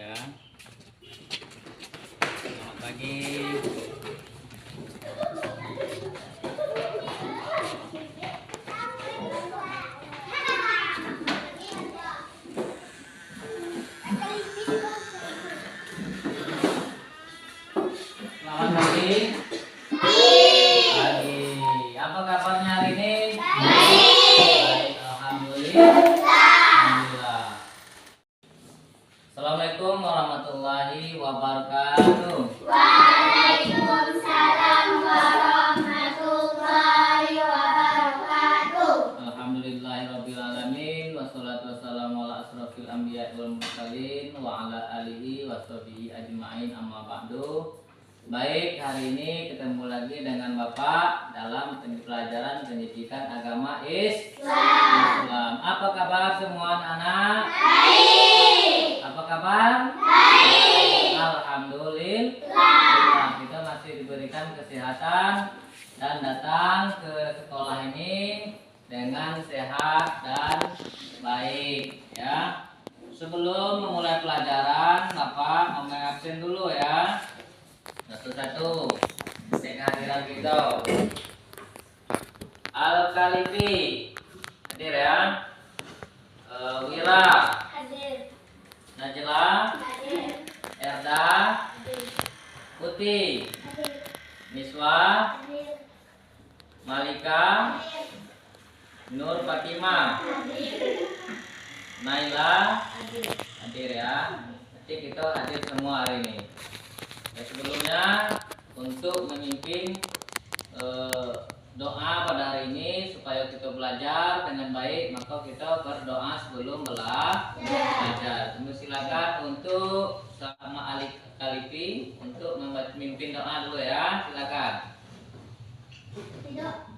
ya. Selamat pagi. Selamat pagi. Pagi. Apa kabarnya hari ini? Baik. Alhamdulillah. Assalamualaikum warahmatullahi wabarakatuh. Waalaikumsalam warahmatullahi wabarakatuh. Alhamdulillahirabbil alamin wassalatu wassalamu ala asrofil anbiya'i wal mursalin wa ala alihi washabihi ajmain amma ba'du. Baik, hari ini ketemu lagi dengan Bapak dalam pelajaran pendidikan agama Islam. Apa kabar semua anak-anak? Baik. Apa kabar? Baik. Alhamdulillah. Kita masih diberikan kesehatan dan datang ke sekolah ini dengan sehat dan baik ya. Sebelum memulai pelajaran, Bapak mengabsen dulu ya. Satu-satu. Cek kehadiran kita. Al-Khalifi hadir ya. Wira, Hadir. Najla, Hadir. Erda, Hadir. Putih, Hadir. Miswa, Hadir. Malika, Nur Fatimah, Hadir. Naila, Hadir. hadir ya. Nanti kita hadir semua hari ini. Ya, sebelumnya untuk memimpin doa pada hari ini supaya kita belajar dengan baik, maka kita berdoa sebelum belajar. Tunggu silakan untuk sama Khalifi untuk memimpin doa dulu ya. Silakan.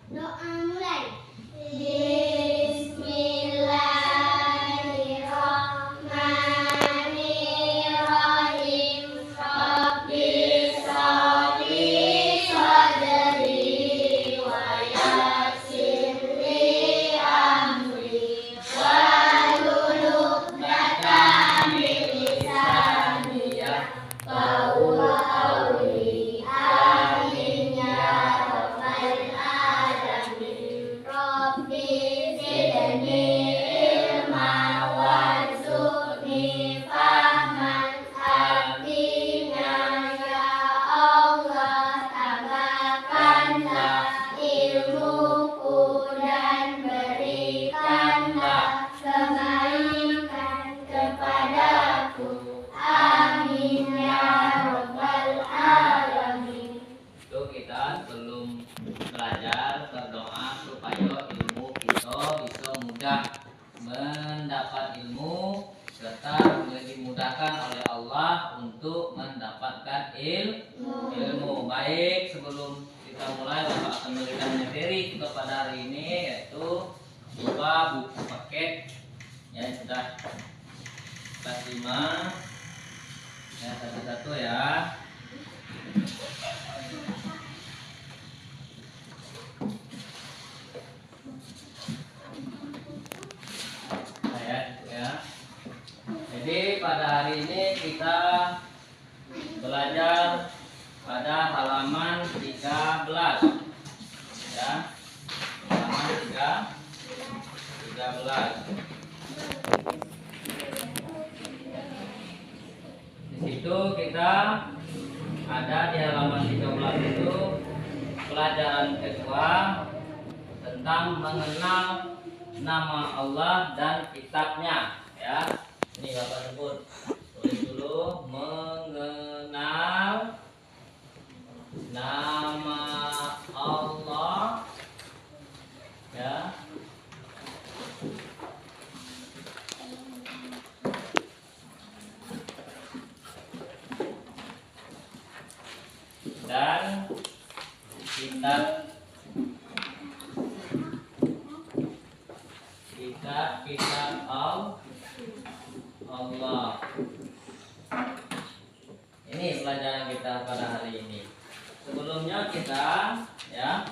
Doa mulai. Bismillahirrahmanirrahim. Rabbi sholli sadri wa yassir li amri wahlul 'uqdatam min lisani yafqahu qawli. Amin ya rabbal alamin. Rabbi zidni ilma warzuqni fahman. Artinya ya Allah, tambahkanlah ilmuku dan berikanlah kebaikan kepadaku. Amin ya rabbal alamin. Itu kita sebelum belajar berdoa supaya ilmu kita bisa mudah mendapat ilmu serta dimudahkan oleh Allah untuk mendapatkan ilmu. Baik, sebelum kita mulai, Bapak akan memberikan materi kita pada hari ini, yaitu berupa buku paket yang sudah kelas 5 ya, satu-satu ya. Jadi pada hari ini kita belajar pada halaman 13 ya. Halaman 13. Di situ kita ada di halaman 13 itu pelajaran kedua tentang mengenal nama Allah dan kitabnya ya. Ini Bapak sebut, tulis dulu, mengenal nama Allah ya, dan kitab Allah. Ini pelajaran kita pada hari ini. Sebelumnya kita ya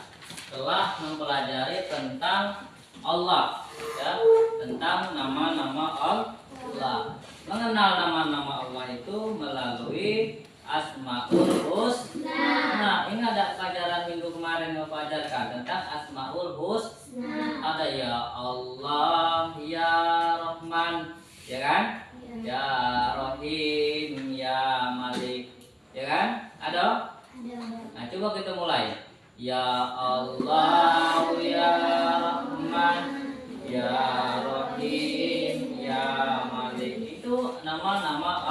telah mempelajari tentang Allah ya, tentang nama-nama Allah. Mengenal nama-nama Allah itu Asmaul Husna. Nah, ini ada pelajaran minggu kemarin yang ajarkan tentang Asmaul Husna. Ada ya Allah, ya Rahman, ya kan? Ya Rahim, ya Malik, ya kan? Ada? Nah, coba kita mulai. Ya Allah, ya Rahman, ya Rahim, ya Malik. Itu nama-nama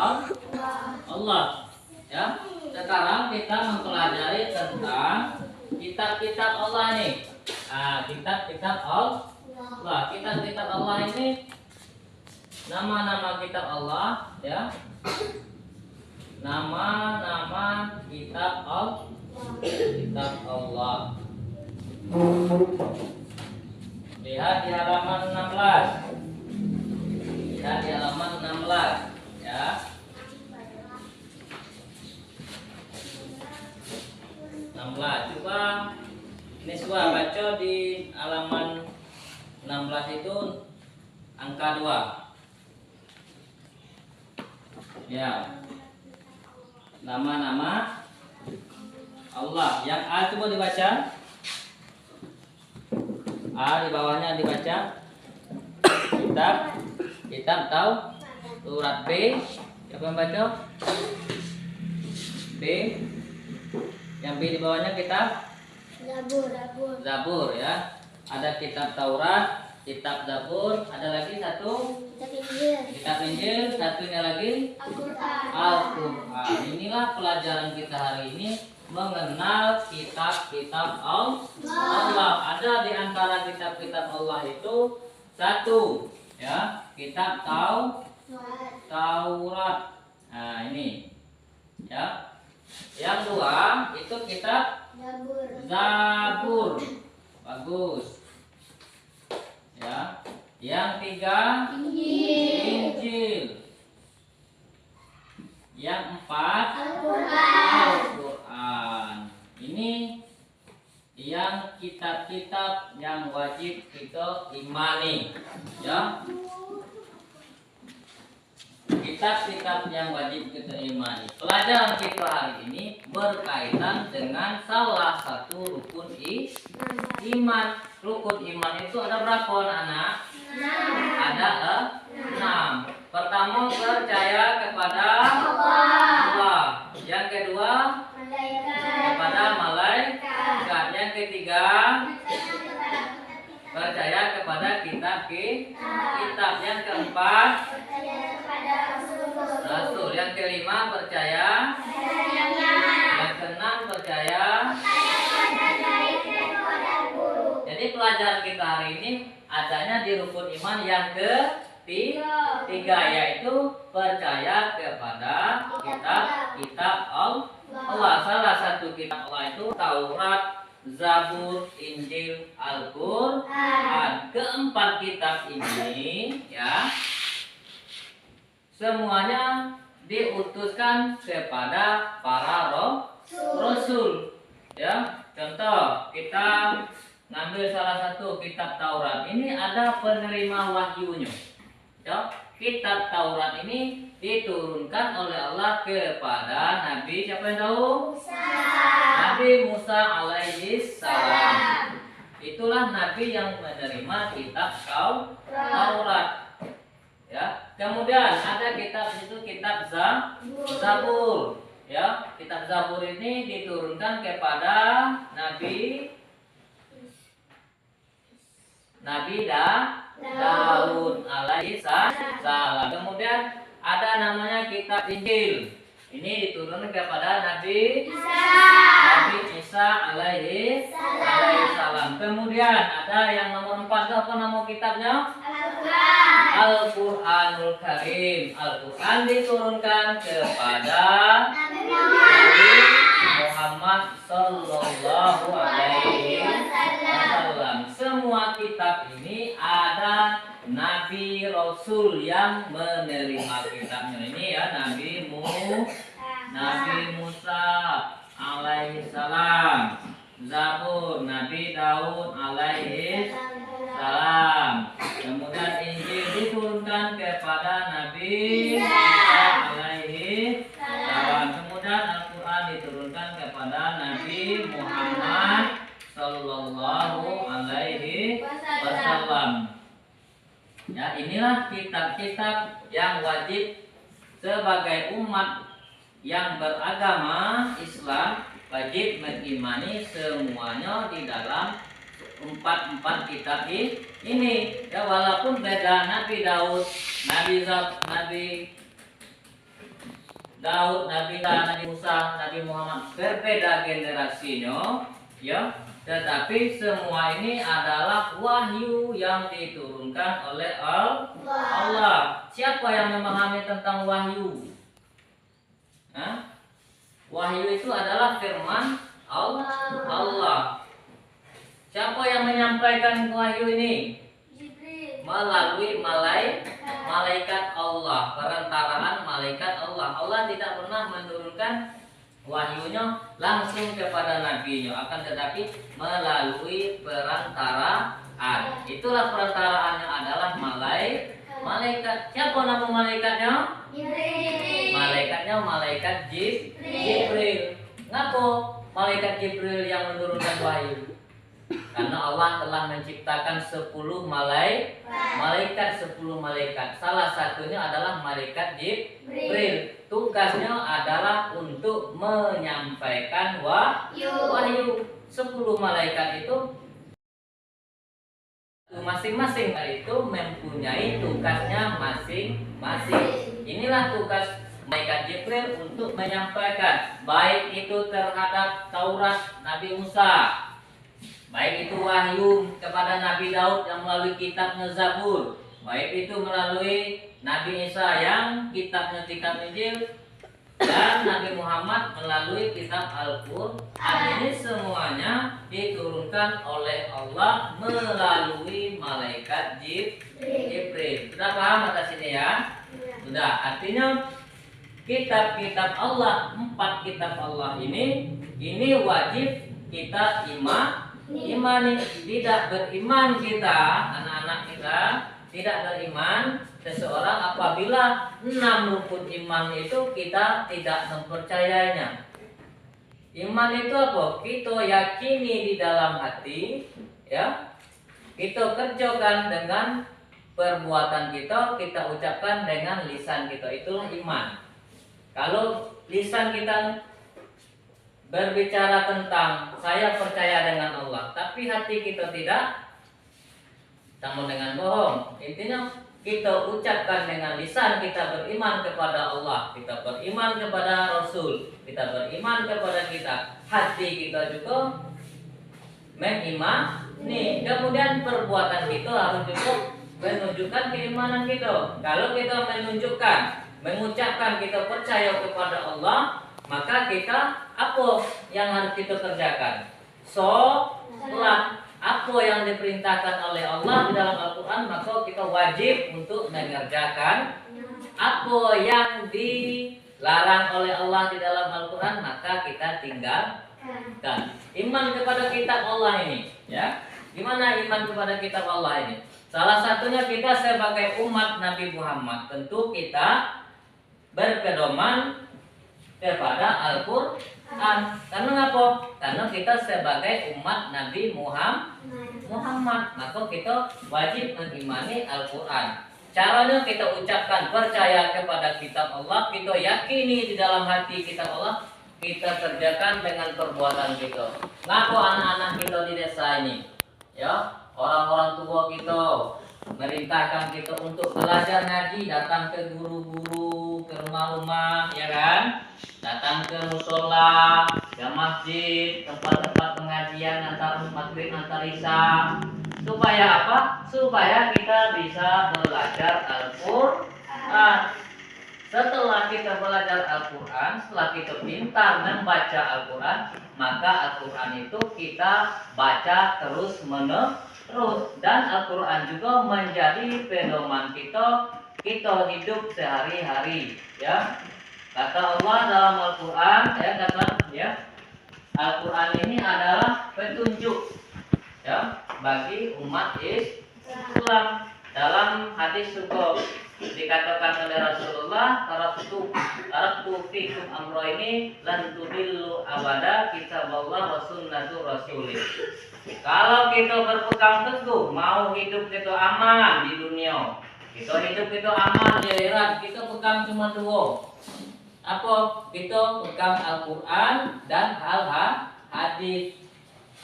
Allah. Ya. Sekarang kita mempelajari tentang kitab-kitab Allah nih. Nah, kitab-kitab Allah. Kitab-kitab Allah ini nama-nama kitab Allah, ya. Nama-nama kitab Allah. Kitab Allah. Lihat di halaman 16. Lihat di halaman 16, ya. Coba ini Niswa baca di halaman 16 itu angka 2. Ya. Nama-nama Allah. Yang A coba dibaca. A di bawahnya dibaca. Kitab tahu. Surat B. Siapa yang baca? B. Yang B di bawahnya kitab Zabur, ya. Ada kitab Taurat, kitab Zabur, ada lagi satu kitab Injil, satunya lagi Al-Qur'an. Inilah pelajaran kita hari ini, mengenal kitab-kitab Allah. Ada di antara kitab-kitab Allah itu satu, ya, kitab Taurat. Nah, ini, ya. Yang dua itu kitab Zabur. Bagus. Ya. Yang tiga Injil. Yang empat Al-Qur'an. Ini yang kitab-kitab yang wajib kita imani, ya. Kitab-kitab yang wajib kita imani. Pelajaran kita hari ini berkaitan dengan salah satu rukun iman. Rukun iman itu ada berapa, anak-anak? Ada 6. Pertama, percaya kepada Allah. Yang kedua, kepada malaikat. Yang ketiga, percaya kepada kitab. Yang keempat, Rasul. Yang kelima, percaya. Yang keenam, percaya. Jadi pelajaran kita hari ini adanya di rukun iman yang ketiga, yaitu percaya kepada kitab Allah. Salah satu kitab Allah itu Taurat, Zabur, Injil, Al-Qur'an. Keempat kitab ini, ya, semuanya diutuskan kepada para rasul. Ya, contoh kita ngambil salah satu kitab Taurat. Ini ada penerima wahyunya. Ya, kitab Taurat ini diturunkan oleh Allah kepada Nabi, siapa yang tahu? Nabi Musa alaihi salam. Itulah Nabi yang menerima kitab Taurat. Ya, kemudian ada kitab itu kitab Zabur. Ya, kitab Zabur ini diturunkan kepada Nabi Daud alaihi salam. Kemudian ada namanya kitab Injil. Ini diturunkan kepada Nabi Isa alaihi salam. Kemudian ada yang nomor 4, apa nama kitabnya? Al-Qur'anul Karim. Al-Qur'an diturunkan kepada Nabi Muhammad sallallahu alaihi wasallam. Semua kitab ini ada Nabi Rasul yang menerima kitabnya. Ini ya, Nabi Musa alaihi salam. Zabur Nabi Daud alaihi salam. Kemudian Injil diturunkan kepada Nabi Isa alaihi salam. Kemudian Al-Qur'an Ya, inilah kitab-kitab yang wajib sebagai umat yang beragama Islam wajib mengimani semuanya di dalam empat kitab ini. Ya, walaupun beda Nabi Daud, Nabi Nabi Musa, Nabi Muhammad berbeda generasinya, ya, tetapi semua ini adalah wahyu yang diturunkan oleh Allah. Siapa yang memahami tentang wahyu? Hah? Wahyu itu adalah firman Allah. Siapa yang menyampaikan wahyu ini? Jibril. Melalui malaikat Allah, perantaraan malaikat Allah. Allah tidak pernah menurunkan wahyunya langsung kepada nabinya, akan tetapi melalui perantaraan. Itulah perantaraannya adalah malaikat. Siapa nama malaikatnya? Jibril. Malaikatnya malaikat Jibril. Ngapa malaikat Jibril yang menurunkan wahyu? Karena Allah telah menciptakan 10 malaikat. Salah satunya adalah malaikat Jibril. Tugasnya adalah untuk menyampaikan wahyu. 10 malaikat itu masing-masing itu mempunyai tugasnya masing-masing. Inilah tugas malaikat Jibril untuk menyampaikan, baik itu terhadap Taurat Nabi Musa, baik itu wahyu kepada Nabi Daud yang melalui kitabnya Zabur, baik itu melalui Nabi Isa yang kitabnya kitab Injil, dan Nabi Muhammad melalui kitab Al-Quran. Ini semuanya diturunkan oleh Allah melalui malaikat Jibril. Sudah paham atas ini ya? Sudah. Artinya kitab-kitab Allah, 4 kitab Allah ini wajib kita imani. Tidak beriman kita, anak-anak kita tidak beriman seseorang apabila 6 rukun iman itu kita tidak mempercayainya. Iman itu apa? Kita yakini di dalam hati, ya. Kita kerjakan dengan perbuatan kita ucapkan dengan lisan kita. Itulah iman. Kalau lisan kita berbicara tentang saya percaya dengan Allah, tapi hati kita tidak, sama dengan bohong. Intinya kita ucapkan dengan lisan kita beriman kepada Allah, kita beriman kepada Rasul, kita beriman kepada kita. Hati kita juga mengimani. Kemudian perbuatan kita harus juga menunjukkan keimanan kita. Kalau kita mengucapkan kita percaya kepada Allah, maka kita apa yang harus kita kerjakan? Sholat. Apa yang diperintahkan oleh Allah di dalam Al-Quran, maka kita wajib untuk mengerjakan. Apa yang dilarang oleh Allah di dalam Al-Quran, maka kita tinggalkan. Iman kepada kitab Allah ini, ya. Gimana iman kepada kitab Allah ini? Salah satunya kita sebagai umat Nabi Muhammad, tentu kita berpedoman kepada Al-Quran. Karena apa? Karena kita sebagai umat Nabi Muhammad, maka kita wajib mengimani Al-Quran. Caranya kita ucapkan percaya kepada kitab Allah, kita yakini di dalam hati kitab Allah, kita kerjakan dengan perbuatan kita. Ngapa anak-anak kita di desa ini, ya, orang-orang tua kita merintahkan kita untuk belajar ngaji, datang ke guru-guru, ke rumah-rumah, ya kan? Datang ke musola, ke masjid, tempat-tempat pengajian antar maghrib, antar isya. Supaya apa? Supaya kita bisa belajar Al-Quran. Setelah kita belajar Al-Quran, setelah kita pintar membaca Al-Quran, maka Al-Quran itu kita baca terus-menerus. Dan Al-Quran juga menjadi pedoman kita hidup sehari-hari, ya. Kata Allah dalam Al-Quran, Al-Quran ini adalah petunjuk, ya, bagi umat Islam. Dalam hadis juga dikatakan oleh Rasulullah, taraktu fikum amroini lan tudillu abada, kitaballah wa sunnatu rasulih. Kalau kita berpegang teguh mau hidup kita aman di dunia, Kita hidup itu aman di akhirat. Kita pegang cuma dua. Apa? Kita pegang Al-Quran dan hadis.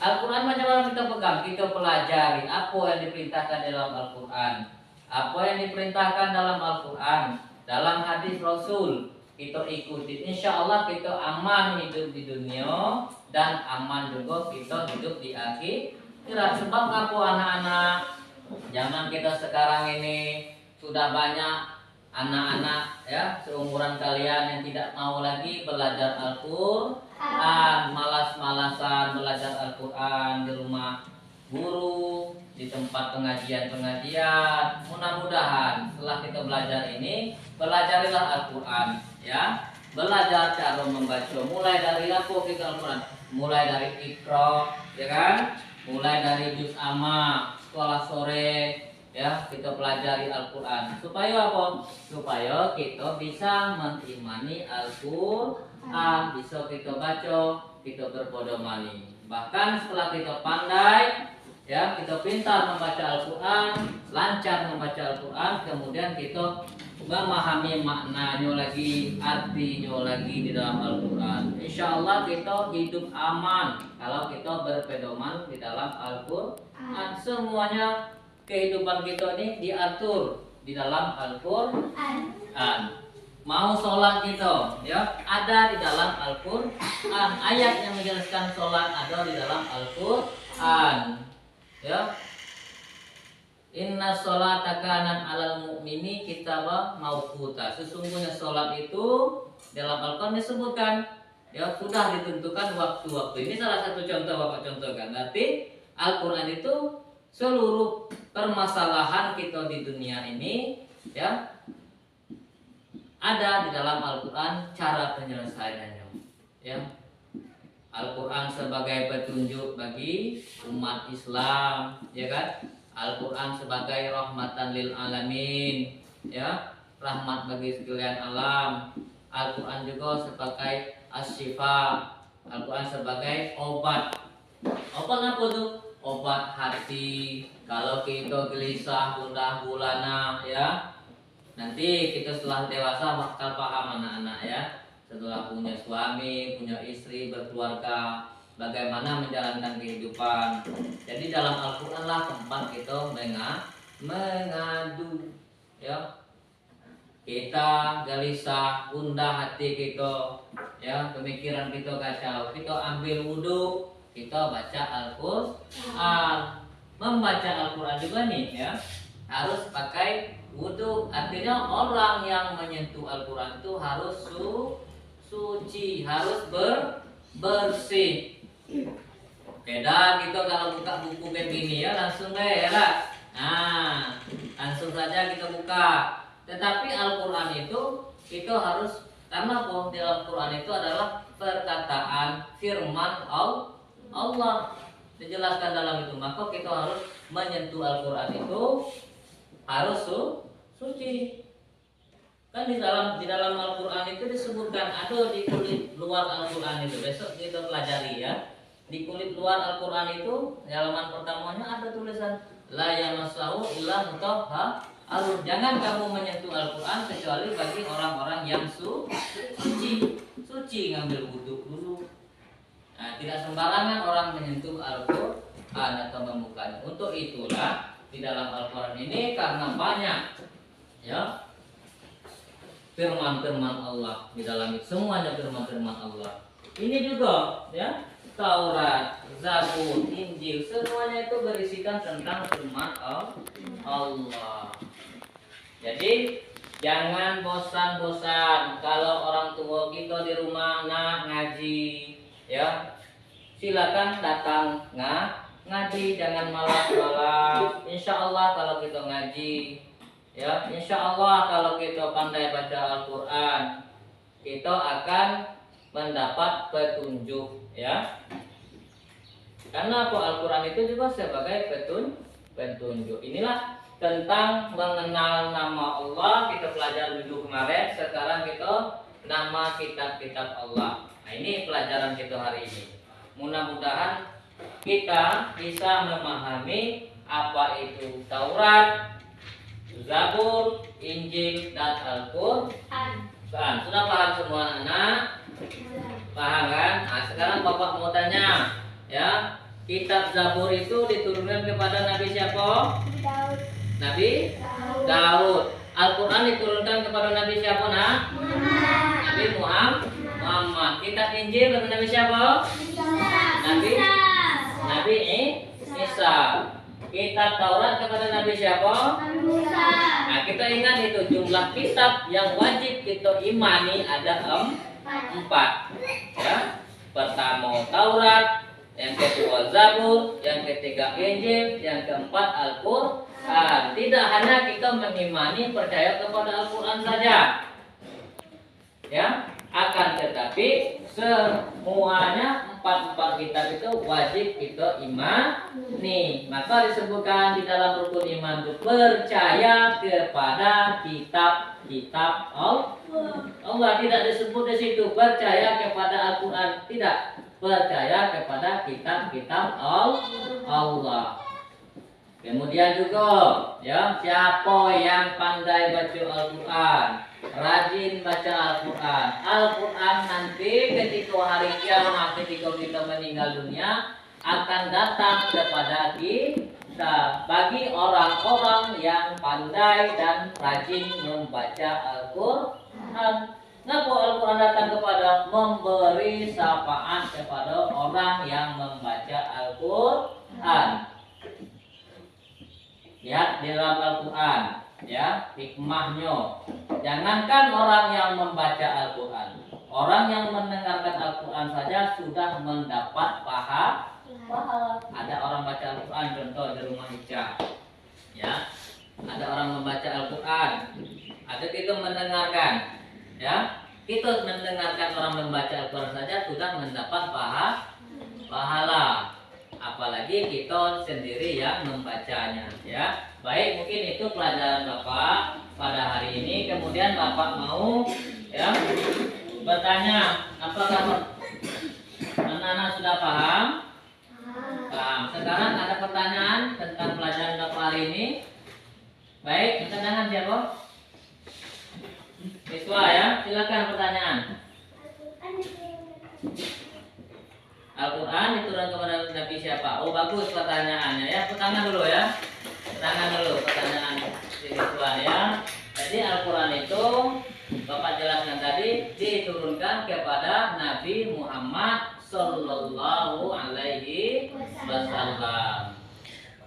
Al-Quran macam mana kita pegang? Kita pelajari apa yang diperintahkan dalam Al-Quran, apa yang diperintahkan dalam Al-Quran, dalam hadis Rasul. Kita ikuti. Insya Allah kita aman hidup di dunia dan aman juga kita hidup di akhirat. Sebab apa anak-anak zaman kita sekarang ini sudah banyak anak-anak ya seumuran kalian yang tidak mau lagi belajar Al-Quran, malas-malasan belajar Al-Quran di rumah guru, di tempat pengajian-pengajian. Mudah-mudahan setelah kita belajar ini, pelajarilah Al-Quran ya. Belajar cara membaca, mulai dari apa kita Al-Quran? Mulai dari Iqra, ya kan? Mulai dari juz amma, sekolah sore, ya kita pelajari Al-Quran. Supaya apa? Supaya kita bisa mengimani Al-Quran, bisa kita baca, kita berpedomani. Bahkan setelah kita pandai, ya kita pintar membaca Al-Quran, lancar membaca Al-Quran, kemudian kita memahami maknanya lagi, artinya lagi di dalam Al-Quran. Insya Allah kita hidup aman kalau kita berpedoman di dalam Al-Quran. Semuanya kehidupan kita ini diatur di dalam Al-Quran. Mau sholat kita ya ada di dalam Al-Quran. Ayat yang menjelaskan sholat ada di dalam Al-Quran ya. Inna sholata kanat alal mu'mini kitaba mauquta. Sesungguhnya sholat itu dalam Al-Quran disebutkan ya sudah ditentukan waktu-waktu. Ini salah satu contoh Bapak contohkan. Berarti Al-Quran itu seluruh permasalahan kita di dunia ini ya ada di dalam Al-Quran cara penyelesaiannya ya. Al-Quran sebagai petunjuk bagi umat Islam ya kan. Al-Quran sebagai rahmatan lil alamin ya, rahmat bagi sekalian alam. Al-Quran juga sebagai asyifa. Al-Quran sebagai obat. Obat apa tuh? Obat hati. Kalau kita gelisah, gundah gulana ya. Nanti kita setelah dewasa bakal paham anak-anak ya. Setelah punya suami, punya istri, berkeluarga, bagaimana menjalankan kehidupan. Jadi dalam Al-Quran lah tempat kita mengadu ya. Kita gelisah, gundah hati kita ya, pemikiran kita kacau, kita ambil wudhu, kita baca Al-Quran. Membaca Al-Quran juga nih ya harus pakai wudhu. Artinya orang yang menyentuh Al-Quran itu harus suci, harus bersih. Beda kita kalau buka buku begini ya langsung deh ya lah. Nah langsung saja kita buka. Tetapi Al-Quran itu kita harus, karena apa? Di Al-Quran itu adalah perkataan firman Allah dijelaskan dalam itu, maka kita harus menyentuh Al-Quran itu harus suci. Kan di dalam Al-Quran itu disebutkan ada di kulit luar Al-Quran itu. Besok kita pelajari ya. Di kulit luar Al-Quran itu halaman pertamanya ada tulisan la yamassahu illa mutahharun. Jangan kamu menyentuh Al-Quran kecuali bagi orang-orang yang suci. Suci ngambil wudhu dulu. Nah, tidak sembarangan orang menyentuh Al-Quran atau membukanya. Untuk itulah di dalam Al-Quran ini karena banyak ya firman-firman Allah di dalam itu, semuanya firman-firman Allah. Ini juga ya Taurat, Zabur, Injil, semuanya itu berisikan tentang firman Allah. Jadi jangan bosan-bosan kalau orang tua kita di rumah anak ngaji ya, silakan datang ngaji, jangan malas-malas. Insya Allah kalau kita ngaji ya, insya Allah kalau kita pandai baca Al-Quran, kita akan mendapat petunjuk ya. Karena apa? Al-Quran itu juga sebagai petunjuk. Inilah tentang mengenal nama Allah, kita pelajari dulu kemarin. Sekarang kita nama kitab-kitab Allah. Nah ini pelajaran kita hari ini. Mudah-mudahan kita bisa memahami apa itu Taurat, Zabur, Injil, dan Al-Quran. Sudah paham semua anak? Paham kan? Nah, sekarang Bapak mau tanya, ya, kitab Zabur itu diturunkan kepada Nabi siapa? Nabi Daud. Al-Quran diturunkan kepada Nabi siapa, nak? Nabi Muhammad. Kitab Injil kepada Nabi siapa? Nabi Isa. Kitab Taurat kepada Nabi siapa? Nah, kita ingat itu jumlah kitab yang wajib kita imani ada 4. Ya. Pertama Taurat, yang kedua Zabur, yang ketiga Injil, yang keempat Al-Quran. Tidak hanya kita mengimani percaya kepada Al-Quran saja, ya, akan tetapi semuanya 4 kitab itu wajib kita imani. Maka disebutkan di dalam rukun iman itu percaya kepada kitab-kitab Allah. Tidak disebut di situ percaya kepada Al-Quran, tidak, percaya kepada kitab-kitab Allah. Kemudian juga, ya, siapa yang pandai baca Al-Quran, rajin baca Al-Quran. Al-Quran nanti ketika hari kiamat, ketika kita meninggal dunia, akan datang kepada kita bagi orang-orang yang pandai dan rajin membaca Al-Quran. Kenapa Al-Quran datang kepada memberi syafaat kepada orang yang membaca Al-Quran? Ya, di dalam Al-Quran, ya, hikmahnya. Jangankan orang yang membaca Al-Quran, orang yang mendengarkan Al-Quran saja sudah mendapat pahala. Ada orang baca Al-Quran, contoh di rumah Ica, ya, ada orang membaca Al-Quran, ada kita mendengarkan, ya, kita mendengarkan orang membaca Al-Quran saja sudah mendapat pahala. Apalagi kita sendiri yang membacanya, ya. Baik, mungkin itu pelajaran Bapak pada hari ini. Kemudian Bapak mau, ya, bertanya, apakah anak-anak sudah paham? Paham. Sekarang ada pertanyaan tentang pelajaran Bapak hari ini. Baik, pertanyaan siapa? Siswa, ya, silakan pertanyaan. Al-Quran diturunkan kepada Nabi siapa? Oh, bagus pertanyaannya, ya. Tangan dulu, ya. Tangan dulu pertanyaan siswa, ya. Jadi Al-Quran itu Bapak jelaskan tadi diturunkan kepada Nabi Muhammad Sallallahu Alaihi Wasallam.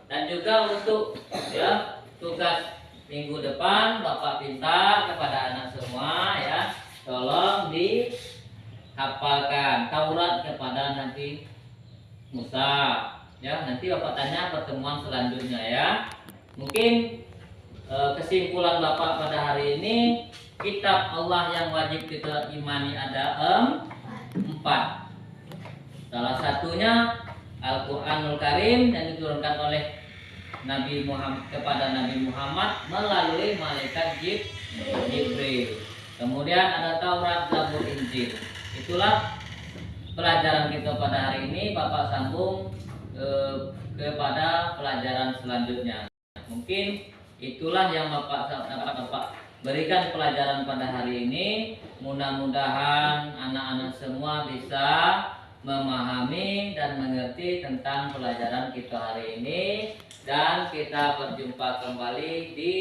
Dan juga untuk, ya, tugas minggu depan Bapak minta kepada anak semua, ya, tolong dihafalkan Taurat kepada Nabi Musa, ya. Nanti Bapak tanya pertemuan selanjutnya, ya. Mungkin kesimpulan Bapak pada hari ini, kitab Allah yang wajib kita imani ada 4. Salah satunya Al-Quranul Karim yang diturunkan oleh Nabi Muhammad kepada Nabi Muhammad melalui malaikat Jibril. Kemudian ada Taurat, Zabur, Injil. Itulah pelajaran kita pada hari ini. Bapak sambung kepada pelajaran selanjutnya. Mungkin itulah yang Bapak berikan pelajaran pada hari ini. Mudah-mudahan anak-anak semua bisa memahami dan mengerti tentang pelajaran kita hari ini, dan kita berjumpa kembali di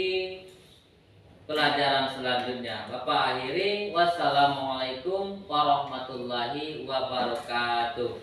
pelajaran selanjutnya. Bapak akhiri, wassalamualaikum warahmatullahi wabarakatuh.